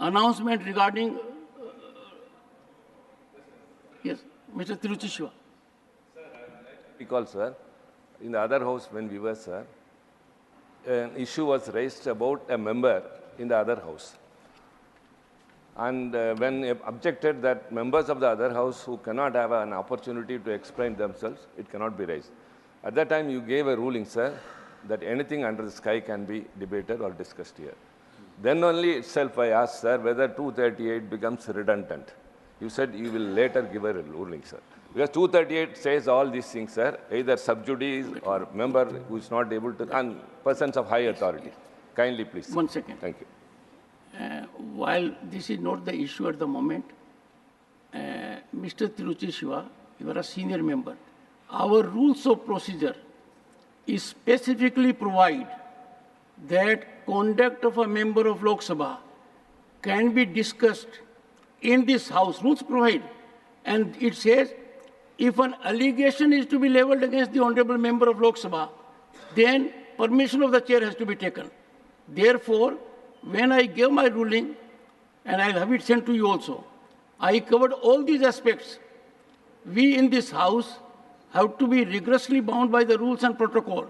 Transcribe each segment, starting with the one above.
announcement regarding, yes, Mr. Tiruchi Shiva. Recall, sir, in the other house when we were, sir, an issue was raised about a member in the other house. And when objected that members of the other house who cannot have an opportunity to explain themselves, it cannot be raised. At that time, you gave a ruling, sir, that anything under the sky can be debated or discussed here. Then only itself I asked, sir, whether 238 becomes redundant. You said you will later give a ruling, sir. Because 238 says all these things, sir, either sub judice or member who is not able to, and persons of high authority. Kindly, please. Sir. 1 second. Thank you. While this is not the issue at the moment, Mr. Tiruchi Shiva, you are a senior member. Our rules of procedure is specifically provide that conduct of a member of Lok Sabha can be discussed in this house. Rules provide. And it says, if an allegation is to be leveled against the honorable member of Lok Sabha, then permission of the chair has to be taken. Therefore, when I gave my ruling, and I'll have it sent to you also, I covered all these aspects. We in this house have to be rigorously bound by the rules and protocol.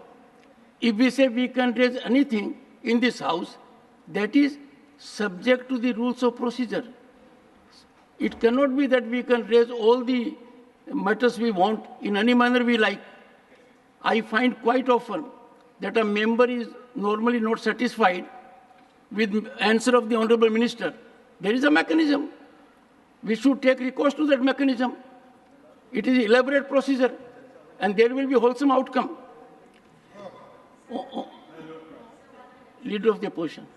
If we say we can raise anything in this house, that is subject to the rules of procedure. It cannot be that we can raise all the matters we want in any manner we like. I find quite often that a member is normally not satisfied with answer of the Honorable Minister. There is a mechanism. We should take recourse to that mechanism. It is elaborate procedure, and there will be wholesome outcome. Leader of the opposition.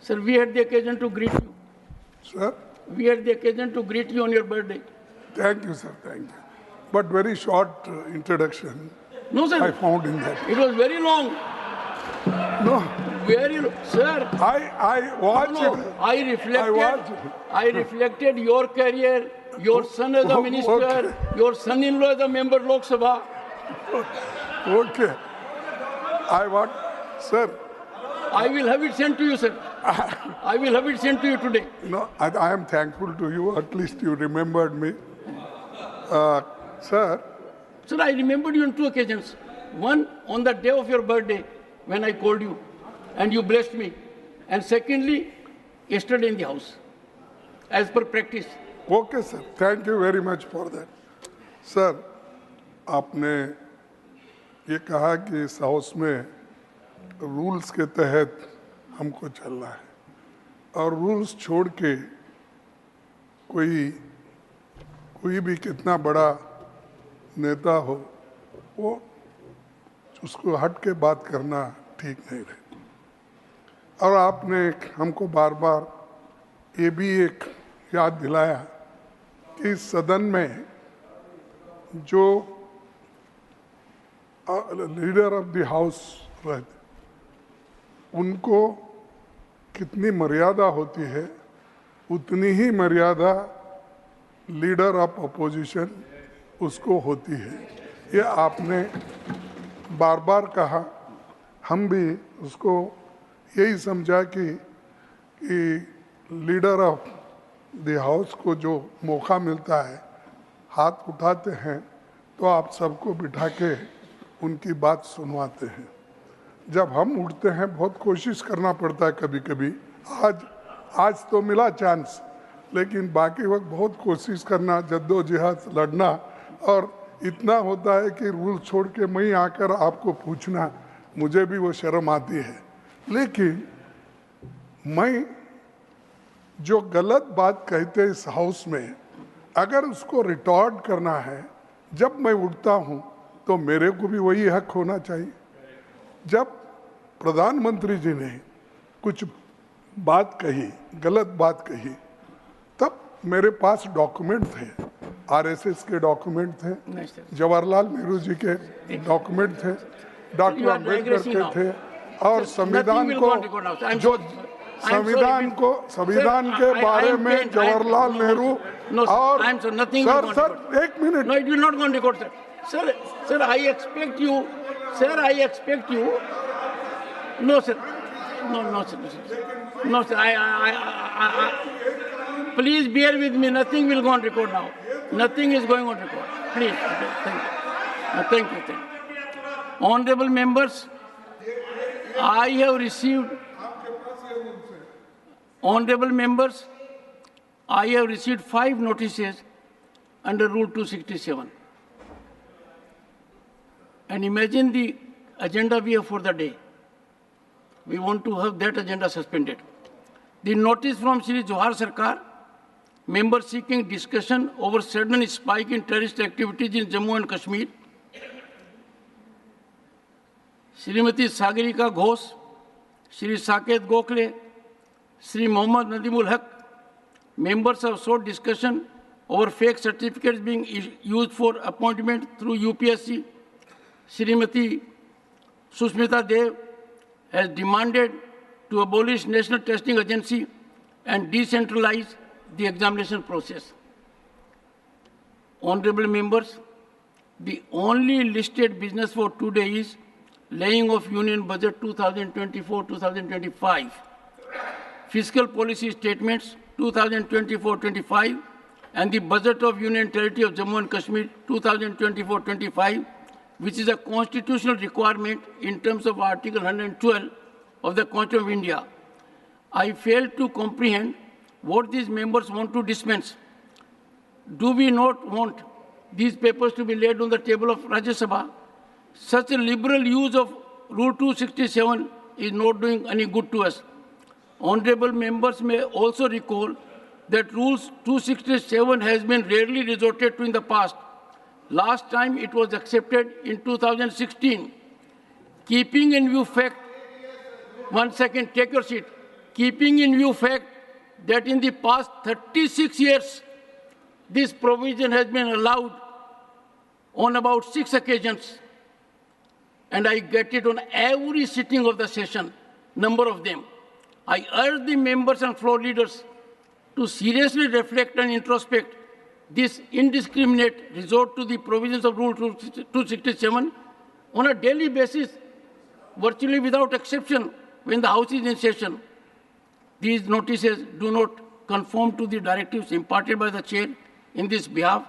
Sir, we had the occasion to greet you. Sir? We had the occasion to greet you on your birthday. Thank you, sir. Thank you. But very short introduction. No, sir. I found in that. It was very long. No. Very long. Sir. I watched it. I reflected your career, your son as a minister, Okay. your son-in-law as a member of Lok Sabha. Okay. Sir. I will have it sent to you, sir. I will have it sent to you today. No, I am thankful to you. At least you remembered me. Sir. Sir, I remembered you on 2 occasions. One, on the day of your birthday, when I called you, and you blessed me. And secondly, yesterday in the house, as per practice. Okay, sir. Thank you very much for that. Sir, आपने ये कहा कि इस house में rules के तहत हमको चलना है और रूल्स छोड़ के कोई भी कितना बड़ा नेता हो वो उसको हट के बात करना ठीक नहीं रहता। और आपने हमको बार बार ये भी एक याद दिलाया कि इस सदन में जो लीडर ऑफ द हाउस रहते उनको कितनी मर्यादा होती है उतनी ही मर्यादा लीडर ऑफ अपोजिशन उसको होती है। ये आपने बार बार कहा, हम भी उसको यही समझा कि लीडर ऑफ द हाउस को जो मौका मिलता है हाथ उठाते हैं तो आप सबको बिठा के उनकी बात सुनवाते हैं। जब हम उठते हैं बहुत कोशिश करना पड़ता है कभी कभी, आज तो मिला चांस, लेकिन बाकी वक्त बहुत कोशिश करना, जद्दोजहद लड़ना, और इतना होता है कि रूल छोड़ के मैं आकर आपको पूछना, मुझे भी वो शर्म आती है। लेकिन मैं जो गलत बात कहते इस हाउस में, अगर उसको रिटॉर्ट करना है, जब मैं उठता हूँ तो मेरे को भी वही हक होना चाहिए। जब प्रधानमंत्री जी ने कुछ बात कही, गलत बात कही, तब मेरे पास डॉक्यूमेंट थे, आरएसएस के डॉक्यूमेंट थे, जवाहरलाल नेहरू जी के डॉक्यूमेंट थे, डॉक्टर अम्बेडकर के थे, और संविधान को जो संविधान के बारे में जवाहरलाल नेहरू और सर एक minute, No, it will not go on record, sir. Sir, I expect you. Sir, I expect you. No, sir. No, sir. No, sir. Please bear with me. Nothing will go on record now. Nothing is going on record. Please. Thank you. Thank you. Honorable members, I have received. Honorable members, I have received 5 notices under Rule 267. And imagine the agenda we have for the day. We want to have that agenda suspended. The notice from Shri Johar Sarkar, member seeking discussion over sudden spike in terrorist activities in Jammu and Kashmir. Srimati Sagarika Ghosh, Shri Saket Gokhale, Shri Mohammad Nadimul Haq, members have sought discussion over fake certificates being used for appointment through UPSC. Srimati Sushmita Dev has demanded to abolish National Testing Agency and decentralize the examination process. Honorable members, the only listed business for today is laying of Union Budget 2024-2025, Fiscal Policy Statements 2024-25, and the Budget of Union Territory of Jammu and Kashmir 2024-25, which is a constitutional requirement in terms of Article 112 of the Constitution of India. I fail to comprehend what these members want to dispense. Do we not want these papers to be laid on the table of Rajya Sabha? Such a liberal use of Rule 267 is not doing any good to us. Honorable members may also recall that Rule 267 has been rarely resorted to in the past. Last time it was accepted in 2016. Keeping in view fact, one second, take your seat. Keeping in view fact that in the past 36 years, this provision has been allowed on about 6 occasions, and I get it on every sitting of the session, number of them. I urge the members and floor leaders to seriously reflect and introspect this indiscriminate resort to the provisions of Rule 267 on a daily basis, virtually without exception, when the House is in session. These notices do not conform to the directives imparted by the Chair in this behalf.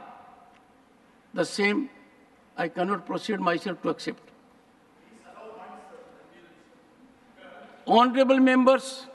The same I cannot proceed myself to accept. Honorable members,